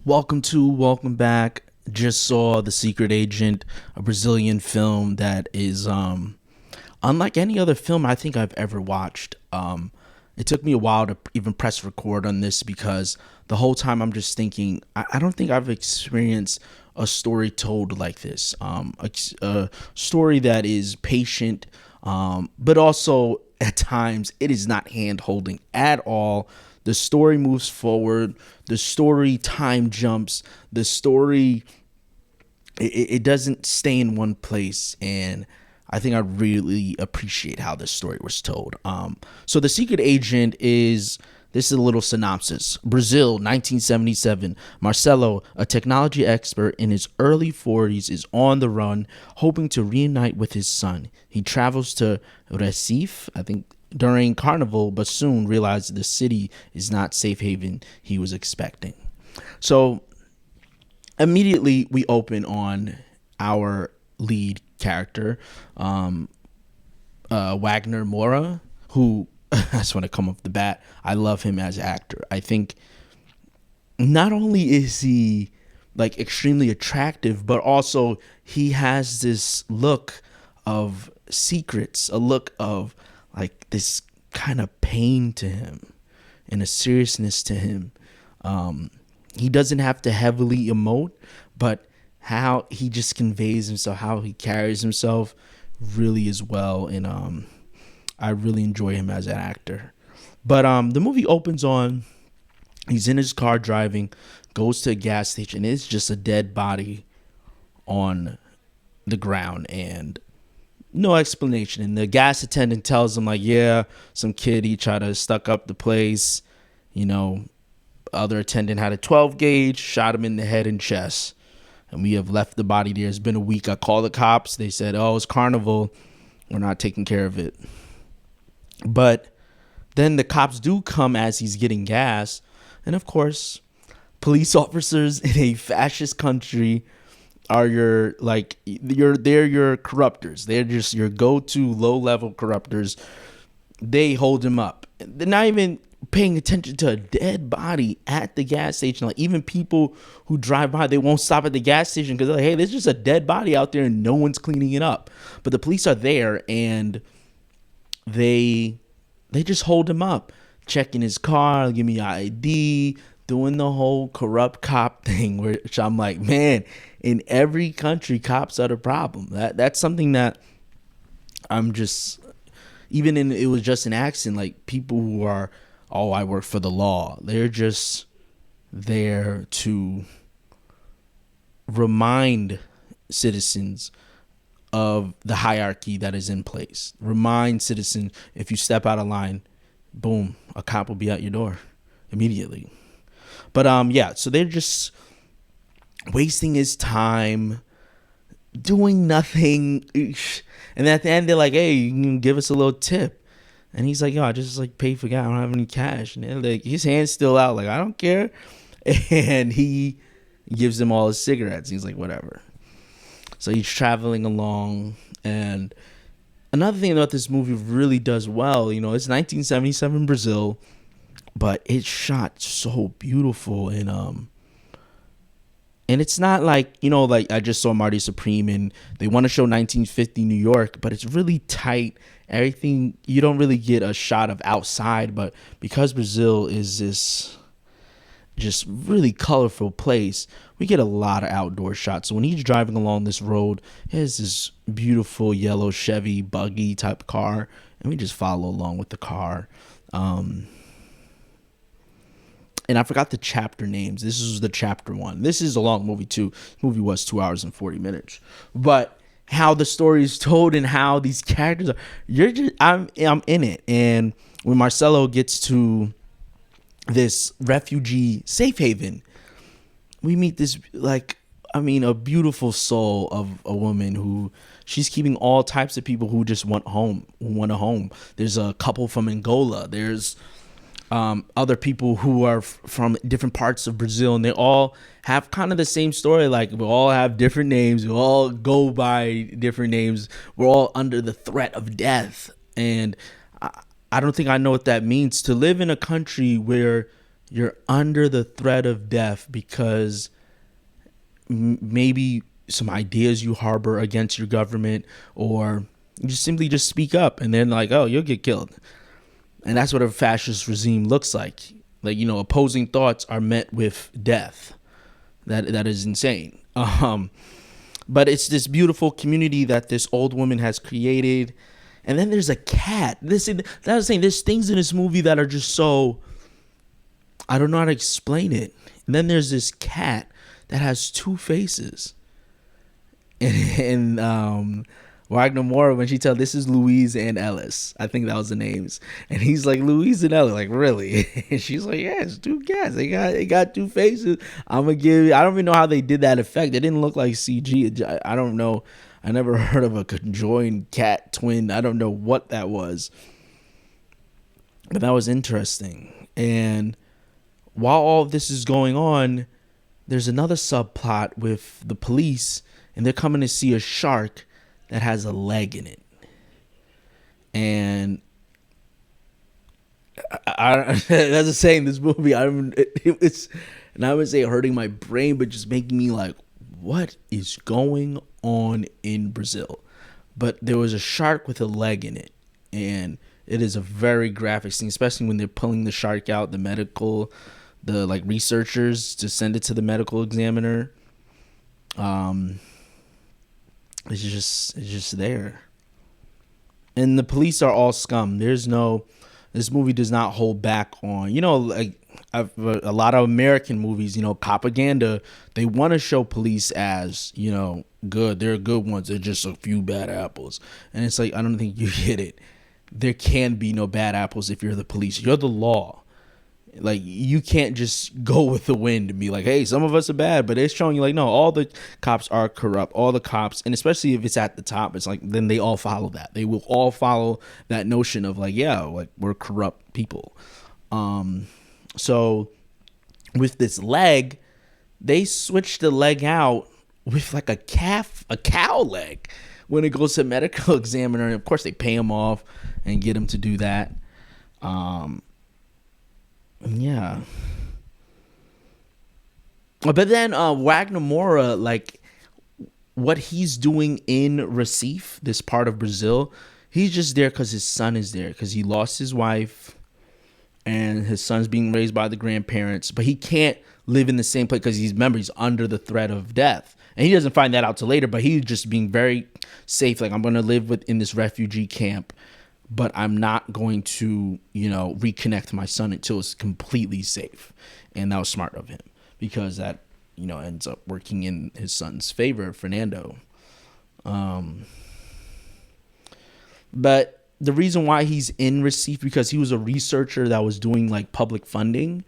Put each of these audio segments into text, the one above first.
Welcome back. Just saw The Secret Agent, a Brazilian film that is unlike any other film I think I've ever watched. It took me a while to even press record on this because the whole time I'm just thinking, I don't think I've experienced a story told like this. A story that is patient, but also at times it is not hand holding at all. The story moves forward. The story time jumps. The story it doesn't stay in one place, and I think I really appreciate how this story was told. So the secret agent is this is a little synopsis. Brazil, 1977. Marcelo, a technology expert in his early 40s, is on the run, hoping to reunite with his son. He travels to Recife, I think, during Carnival, but soon realizes the city is not safe haven he was expecting. So immediately we open on our lead character, Wagner Moura, who I just want to come off the bat. I love him as an actor. I think not only is he like extremely attractive, but also he has this look of secrets, a look of like this kind of pain to him and a seriousness to him. He doesn't have to heavily emote, but how he just conveys himself, how he carries himself really is well. And I really enjoy him as an actor. But the movie opens on, he's in his car driving, goes to a gas station. It's just a dead body on the ground and no explanation. And the gas attendant tells him like, yeah, some kid, he tried to stuck up the place. You know, other attendant had a 12 gauge, shot him in the head and chest. And we have left the body there. It's been a week. I called the cops. They said, oh, it's Carnival. We're not taking care of it. But then the cops do come as he's getting gas. And of course, police officers in a fascist country are your corruptors. They're just your go-to low-level corruptors. They hold him up. They're not even paying attention to a dead body at the gas station. Like even people who drive by, they won't stop at the gas station because they're like, hey, there's just a dead body out there and no one's cleaning it up. But the police are there and they just hold him up, checking his car, give me your ID, doing the whole corrupt cop thing, which I'm like, man, in every country, cops are the problem. That's something that I'm just, even in, it was just an accent, like people who are, oh, I work for the law. They're just there to remind citizens of the hierarchy that is in place. Remind citizens, if you step out of line, boom, a cop will be at your door immediately. But yeah, so they're just wasting his time doing nothing. And at the end, they're like, hey, you can give us a little tip. And he's like, yo, I just like pay for gas. I don't have any cash. And they're like, his hand's still out. Like, I don't care. And he gives them all his cigarettes. He's like, whatever. So he's traveling along. And another thing about this movie really does well, you know, it's 1977 Brazil, but it's shot so beautiful. And it's not like, you know, like I just saw Marty Supreme and they want to show 1950 New York, but it's really tight. Everything, you don't really get a shot of outside, but because Brazil is this just really colorful place, we get a lot of outdoor shots. So when he's driving along this road, he has this beautiful yellow Chevy buggy type car, and we just follow along with the car. And I forgot the chapter names. This is the chapter 1. This is a long movie too. This movie was 2 hours and 40 minutes. But how the story is told and how these characters are, I'm in it. And when Marcelo gets to this refugee safe haven, we meet this a beautiful soul of a woman who she's keeping all types of people who just want a home. There's a couple from Angola. There's other people who are from different parts of Brazil, and they all have kind of the same story. Like we all have different names, we all go by different names, we're all under the threat of death. And I don't think I know what that means to live in a country where you're under the threat of death because maybe some ideas you harbor against your government, or you just simply just speak up and then like, oh, you'll get killed. And that's what a fascist regime looks like. Like, opposing thoughts are met with death. That is insane. But it's this beautiful community that this old woman has created. And then there's a cat. That I was saying, there's things in this movie that are just so, I don't know how to explain it. And then there's this cat that has two faces. And Wagner Moore, when she tells, this is Louise and Ellis, I think that was the names, and he's like, Louise and Ellis, like, really? And she's like, yeah, it's two cats. They got two faces. I don't even know how they did that effect. It didn't look like CG. I don't know. I never heard of a conjoined cat twin. I don't know what that was, but that was interesting. And while all of this is going on, there's another subplot with the police, and they're coming to see a shark that has a leg in it. And I that's a saying, this movie, it's, and I would say hurting my brain, but just making me like, what is going on in Brazil? But there was a shark with a leg in it, and it is a very graphic scene, especially when they're pulling the shark out, the like researchers to send it to the medical examiner. It's just there. And the police are all scum. This movie does not hold back on, like a lot of American movies, propaganda, they want to show police as, good. They're good ones. They're just a few bad apples. And it's like, I don't think you get it. There can be no bad apples if you're the police. You're the law. Like, you can't just go with the wind and be like, hey, some of us are bad, but it's showing you like, no, all the cops are corrupt. All the cops, and especially if it's at the top, it's like, then they all follow that. They will all follow that notion of like, yeah, like, we're corrupt people. So with this leg, they switched the leg out with like a cow leg when it goes to medical examiner. And of course they pay him off and get him to do that. Yeah. But then Wagner Moura, like, what he's doing in Recife, this part of Brazil, he's just there because his son is there, because he lost his wife and his son's being raised by the grandparents, but he can't live in the same place because he's under the threat of death. And he doesn't find that out till later, but he's just being very safe. Like, I'm going to live in this refugee camp, but I'm not going to, reconnect my son until it's completely safe. And that was smart of him, because that, ends up working in his son's favor, Fernando. But the reason why he's in Recife, because he was a researcher that was doing like public funding.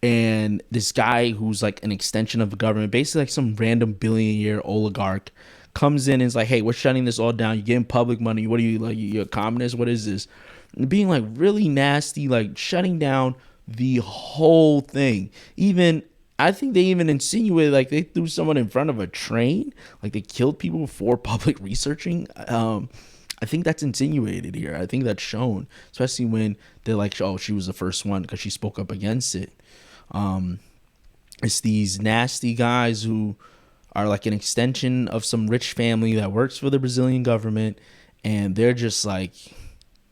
And this guy who's like an extension of the government, basically like some random billionaire oligarch, comes in and is like, hey, we're shutting this all down. You're getting public money. What are you, like, you're a communist? What is this? And being like really nasty, like shutting down the whole thing. Even, I think they even insinuated like they threw someone in front of a train. Like they killed people for public researching. I think that's insinuated here. I think that's shown, especially when they're like, oh, she was the first one because she spoke up against it. It's these nasty guys who are like an extension of some rich family that works for the Brazilian government, and they're just like,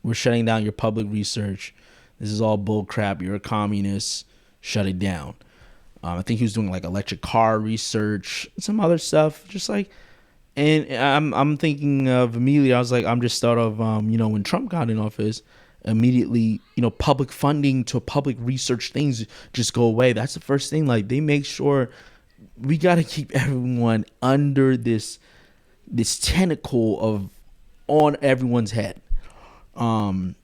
we're shutting down your public research. This is all bull crap. You're a communist. Shut it down. I think he was doing like electric car research, some other stuff, just like. And I'm thinking of immediately. I was like, I'm just thought of when Trump got in office, immediately public funding to public research things just go away. That's the first thing. Like, they make sure we got to keep everyone under this tentacle of on everyone's head. And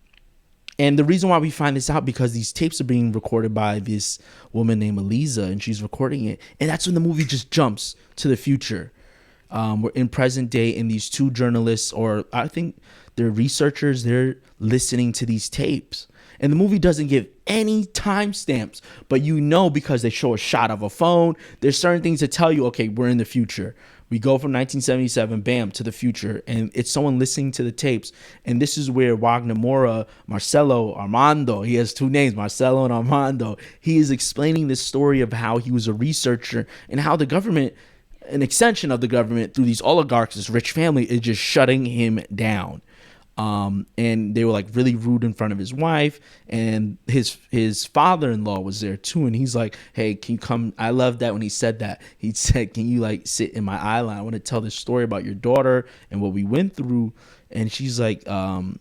the reason why we find this out, because these tapes are being recorded by this woman named Elisa, and she's recording it. And that's when the movie just jumps to the future. We're in present day, and these two journalists, or I think they're researchers, they're listening to these tapes. And the movie doesn't give any timestamps, but because they show a shot of a phone, there's certain things that tell you, okay, we're in the future. We go from 1977, bam, to the future, and it's someone listening to the tapes. And this is where Wagner Mora, Marcelo, Armando, he has two names, Marcelo and Armando. He is explaining this story of how he was a researcher and how the government, an extension of the government through these oligarchs, this rich family, is just shutting him down. And they were like really rude in front of his wife, and his father-in-law was there too. And he's like, hey, can you come? I love that when he said that. He said, can you like sit in my island? I want to tell this story about your daughter and what we went through. And she's like, and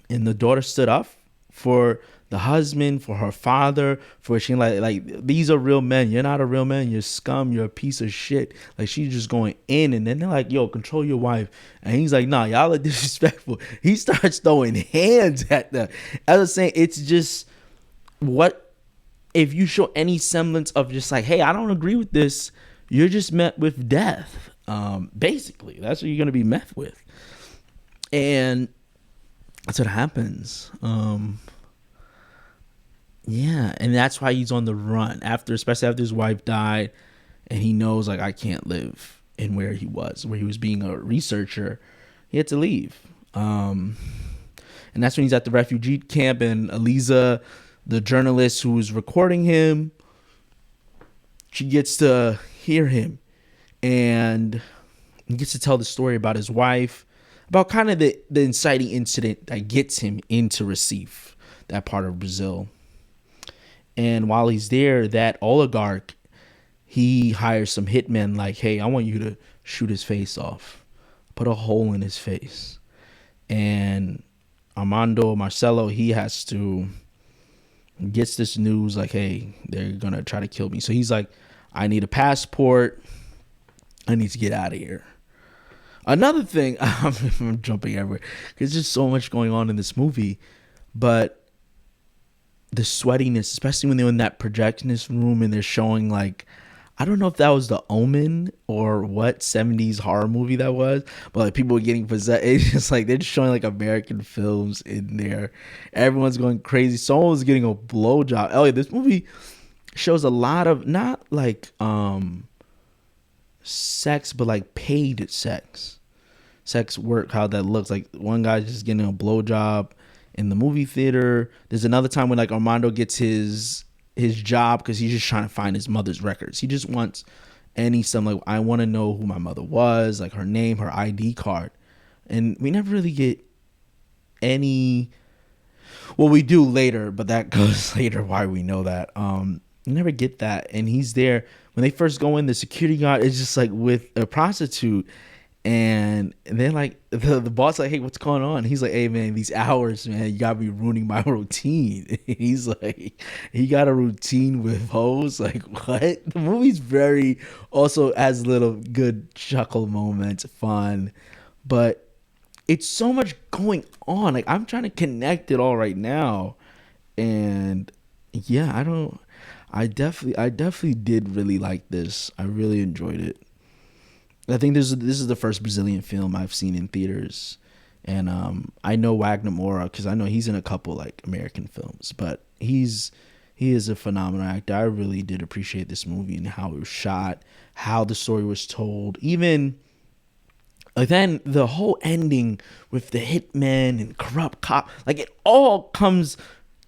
the daughter stood up for the husband, for her father, for she like these are real men. You're not a real man. You're scum. You're a piece of shit. Like, she's just going in, and then they're like, yo, control your wife. And he's like, nah, y'all are disrespectful. He starts throwing hands at them. As I was saying, it's just, what if you show any semblance of just like, hey, I don't agree with this, you're just met with death. Basically, that's what you're gonna be met with, and that's what happens. Yeah, and that's why he's on the run especially after his wife died, and he knows like, I can't live in where he was being a researcher. He had to leave. And that's when he's at the refugee camp, and Eliza, the journalist who was recording him, she gets to hear him, and he gets to tell the story about his wife, about kind of the inciting incident that gets him into Recife, that part of Brazil. And while he's there, that oligarch, he hires some hitmen like, hey, I want you to shoot his face off, put a hole in his face. And Armando, Marcelo, he gets this news like, hey, they're going to try to kill me. So he's like, I need a passport. I need to get out of here. Another thing, I'm jumping everywhere, because there's just so much going on in this movie, but the sweatiness, especially when they're in that projectionist room and they're showing like, I don't know if that was The Omen or what 70s horror movie that was, but like people were getting possessed. It's just like they're just showing like American films in there. Everyone's going crazy. Someone was getting a blowjob. Oh yeah, this movie shows a lot of not like sex, but like paid sex work. How that looks like one guy's just getting a blowjob in the movie theater. There's another time when like Armando gets his job because he's just trying to find his mother's records. He just wants like, I want to know who my mother was, like her name, her ID card. And we never really get any, well, we do later, but that goes later why we know that. You never get that. And he's there when they first go in, the security guard is just like with a prostitute. And then like the boss like, hey, what's going on? He's like, hey man, these hours, man, you gotta be ruining my routine. He's like, he got a routine with hoes. Like, what? The movie's very also has little good chuckle moments, fun, but it's so much going on. Like, I'm trying to connect it all right now, and yeah, I definitely did really like this. I really enjoyed it. I think this is the first Brazilian film I've seen in theaters, and I know Wagner Moura because I know he's in a couple like American films, but he is a phenomenal actor. I really did appreciate this movie and how it was shot, how the story was told, even like then the whole ending with the hitman and corrupt cop. Like, it all comes.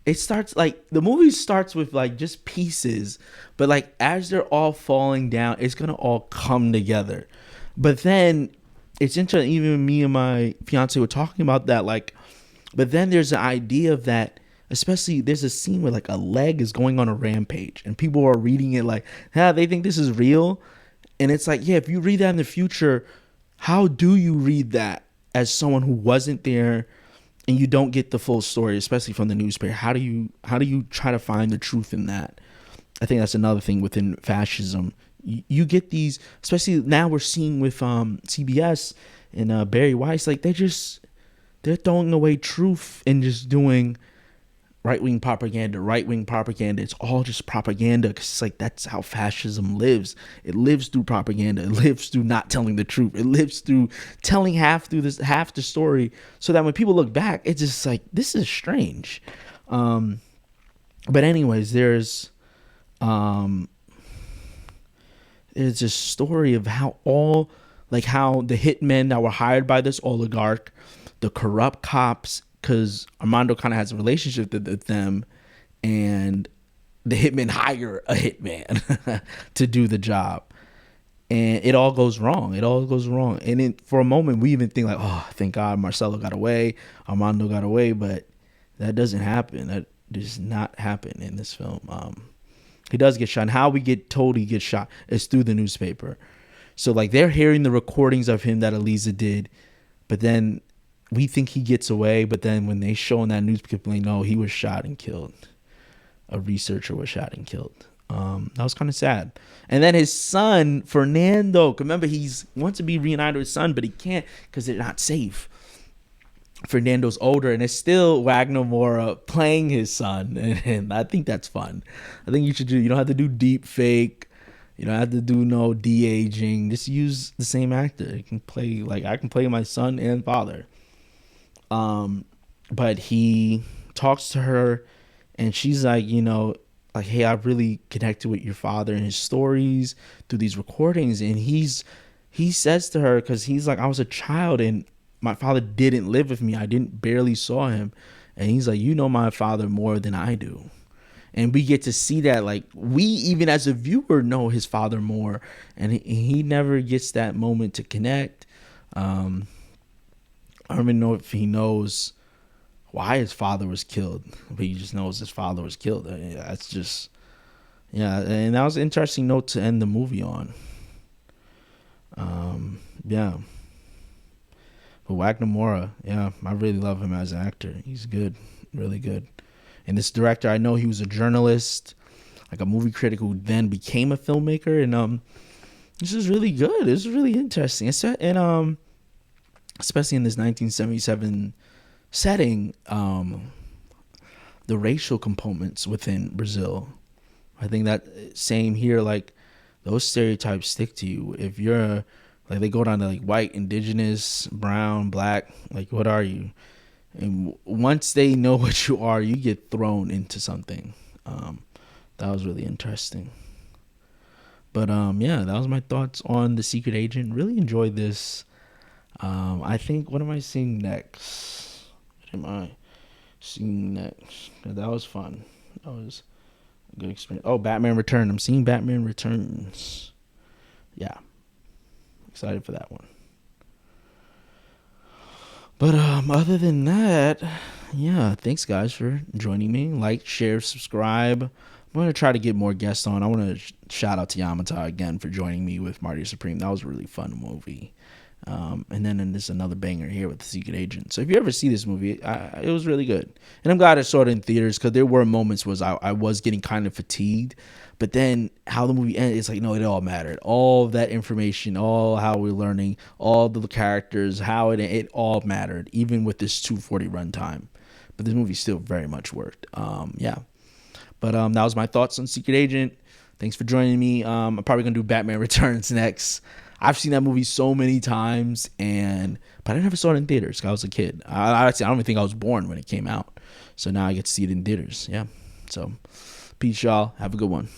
It starts like the movie starts with like just pieces, but like as they're all falling down, it's gonna all come together. But then it's interesting, even me and my fiance were talking about that, like, but then there's an idea of that, especially there's a scene where like a leg is going on a rampage and people are reading it like, they think this is real. And it's like, yeah, if you read that in the future, how do you read that as someone who wasn't there and you don't get the full story, especially from the newspaper? How do you try to find the truth in that? I think that's another thing within fascism. You get these, especially now we're seeing with CBS and Barry Weiss, like they're throwing away truth and just doing right-wing propaganda. It's all just propaganda, because it's like that's how fascism lives. It lives through propaganda. It lives through not telling the truth. It lives through telling half the story, so that when people look back, it's just like, this is strange. But anyways, there's it's a story of how how the hitmen that were hired by this oligarch, the corrupt cops, because Armando kind of has a relationship with them, and the hitmen hire a hitman to do the job, and it all goes wrong. And for a moment, we even think like, oh, thank God Marcelo got away, Armando got away, but that doesn't happen. That does not happen in this film. He does get shot, and how we get told he gets shot is through the newspaper. So like they're hearing the recordings of him that Eliza did, but then we think he gets away, but then when they show in that newspaper, like, no, he was shot and killed. A researcher was shot and killed. That was kind of sad. And then his son, Fernando, remember wants to be reunited with his son, but he can't because they're not safe. Fernando's older, and it's still Wagner Moura playing his son, and I think that's fun. I think you don't have to do deep fake, you don't have to do no de-aging, just use the same actor. You can play, like, I can play my son and father. But he talks to her, and she's like, like, hey, I really connected with your father and his stories through these recordings. And he says to her, because he's like, I was a child and my father didn't live with me. I barely saw him. And he's like, my father more than I do. And we get to see that, like, we even as a viewer know his father more. And he never gets that moment to connect. I don't even know if he knows why his father was killed, but he just knows his father was killed. That's just, and that was an interesting note to end the movie on. But Wagner Moura, I really love him as an actor. He's good, really good. And this director, I know he was a journalist, like a movie critic who then became a filmmaker, and this is really good. This is really interesting, and especially in this 1977 setting, the racial components within Brazil. I think that same here, like those stereotypes stick to you. If you're like, they go down to like white, indigenous, brown, black, like what are you? And once they know what you are, you get thrown into something. That was really interesting. But that was my thoughts on The Secret Agent. Really enjoyed this. I think, what am I seeing next? That was fun. That was a good experience. Oh, Batman Returns. I'm seeing Batman Returns. Yeah. Excited for that one. But other than that, thanks guys for joining me. Like, share, subscribe. I'm going to try to get more guests on. I want to shout out to Yamata again for joining me with Marty Supreme. That was a really fun movie. And then there's another banger here with The Secret Agent. So if you ever see this movie, it was really good. And I'm glad I saw it in theaters, because there were moments where I was getting kind of fatigued. But then how the movie ended, it's like, no, it all mattered. All that information, all how we're learning, all the characters, how it all mattered, even with this 2:40 runtime. But this movie still very much worked. But that was my thoughts on Secret Agent. Thanks for joining me. I'm probably going to do Batman Returns next. I've seen that movie so many times, but I never saw it in theaters because I was a kid. I don't even think I was born when it came out. So now I get to see it in theaters. Yeah. So peace, y'all. Have a good one.